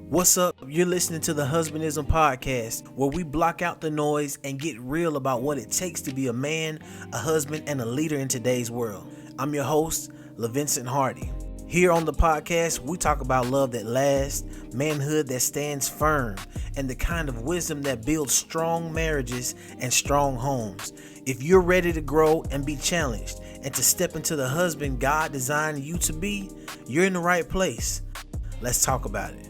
What's up? You're listening to the Husbandism Podcast, where we block out the noise and get real about what it takes to be a man, a husband, and a leader in today's world. I'm your host, LaVincent Hardy. Here on the podcast, we talk about love that lasts, manhood that stands firm, and the kind of wisdom that builds strong marriages and strong homes. If you're ready to grow and be challenged and to step into the husband God designed you to be, you're in the right place. Let's talk about it.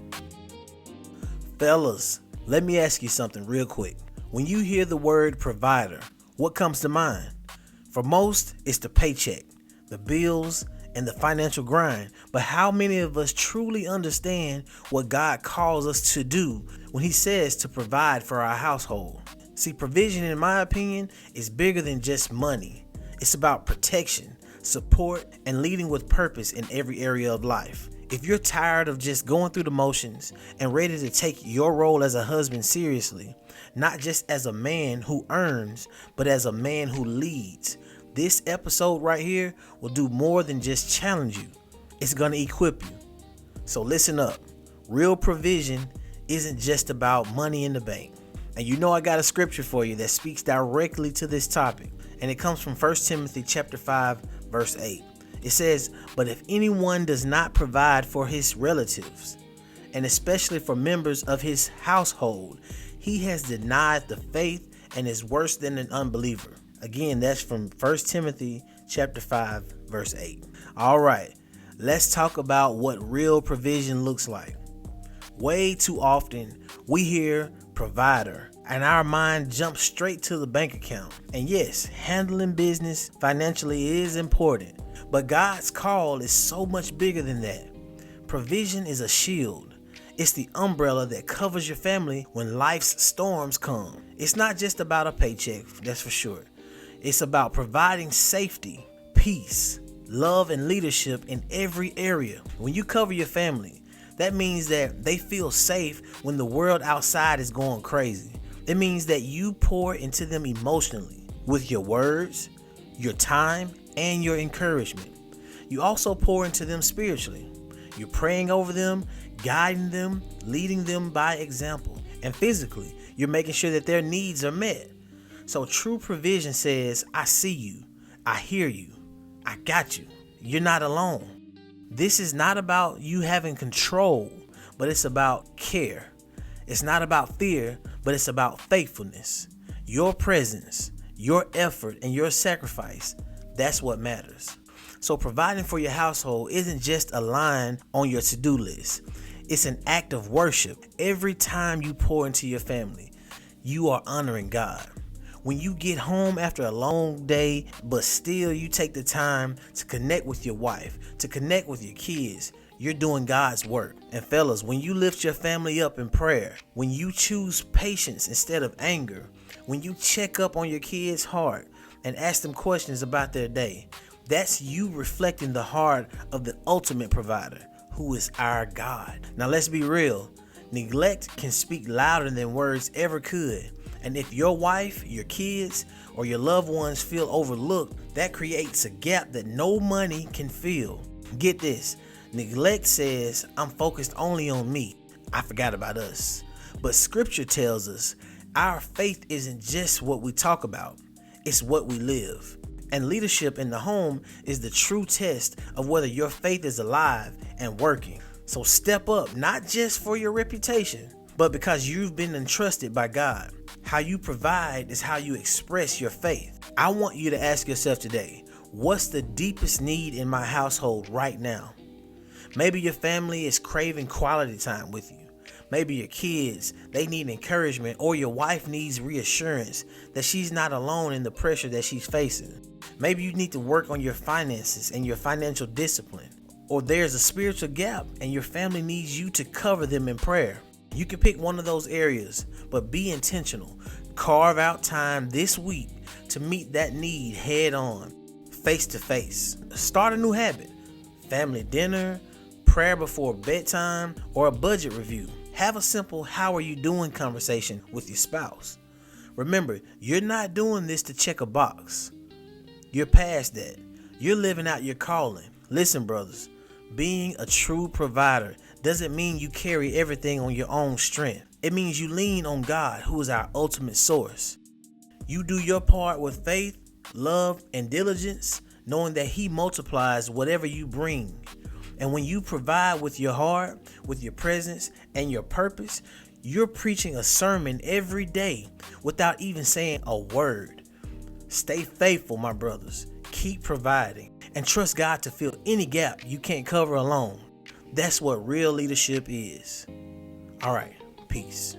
Fellas, let me ask you something real quick. When you hear the word provider, what comes to mind? For most, it's the paycheck, the bills, and the financial grind. But how many of us truly understand what God calls us to do when He says to provide for our household? See, provision, in my opinion, is bigger than just money. It's about protection, support, and leading with purpose in every area of life. If you're tired of just going through the motions and ready to take your role as a husband seriously, not just as a man who earns, but as a man who leads, this episode right here will do more than just challenge you. It's going to equip you. So listen up. Real provision isn't just about money in the bank. And you know I got a scripture for you that speaks directly to this topic. And it comes from 1 Timothy chapter 5, verse 8. It says, "But if anyone does not provide for his relatives, and especially for members of his household, he has denied the faith and is worse than an unbeliever." Again, that's from 1 Timothy chapter 5, verse 8. All right, let's talk about what real provision looks like. Way too often, we hear provider, and our mind jumps straight to the bank account. And yes, handling business financially is important, but God's call is so much bigger than that. Provision is a shield. It's the umbrella that covers your family when life's storms come. It's not just about a paycheck, that's for sure. It's about providing safety, peace, love, and leadership in every area. When you cover your family, that means that they feel safe when the world outside is going crazy. It means that you pour into them emotionally with your words, your time, and your encouragement. You also pour into them spiritually. You're praying over them, guiding them, leading them by example. And physically, you're making sure that their needs are met. So true provision says, I see you, I hear you, I got you. You're not alone. This is not about you having control, but it's about care. It's not about fear, but it's about faithfulness. Your presence, your effort, and your sacrifice, that's what matters. So providing for your household isn't just a line on your to-do list. It's an act of worship. Every time you pour into your family, you are honoring God. When you get home after a long day, but still you take the time to connect with your wife, to connect with your kids, you're doing God's work. And fellas, when you lift your family up in prayer, when you choose patience instead of anger, when you check up on your kids' heart and ask them questions about their day, that's you reflecting the heart of the ultimate provider, who is our God. Now let's be real. Neglect can speak louder than words ever could. And if your wife, your kids, or your loved ones feel overlooked, that creates a gap that no money can fill. Get this. Neglect says, I'm focused only on me. I forgot about us. But scripture tells us our faith isn't just what we talk about. It's what we live. And leadership in the home is the true test of whether your faith is alive and working. So step up, not just for your reputation, but because you've been entrusted by God. How you provide is how you express your faith. I want you to ask yourself today, what's the deepest need in my household right now? Maybe your family is craving quality time with you. Maybe your kids, they need encouragement, or your wife needs reassurance that she's not alone in the pressure that she's facing. Maybe you need to work on your finances and your financial discipline. Or there's a spiritual gap and your family needs you to cover them in prayer. You can pick one of those areas, but be intentional. Carve out time this week to meet that need head on, face to face. Start a new habit. Family dinner, prayer before bedtime, or a budget review. Have a simple "how are you doing" conversation with your spouse. Remember, you're not doing this to check a box. You're past that. You're living out your calling. Listen, brothers, being a true provider doesn't mean you carry everything on your own strength. It means you lean on God, who is our ultimate source. You do your part with faith, love, and diligence, knowing that He multiplies whatever you bring. And when you provide with your heart, with your presence, and your purpose, you're preaching a sermon every day without even saying a word. Stay faithful, my brothers. Keep providing and trust God to fill any gap you can't cover alone. That's what real leadership is. All right, peace.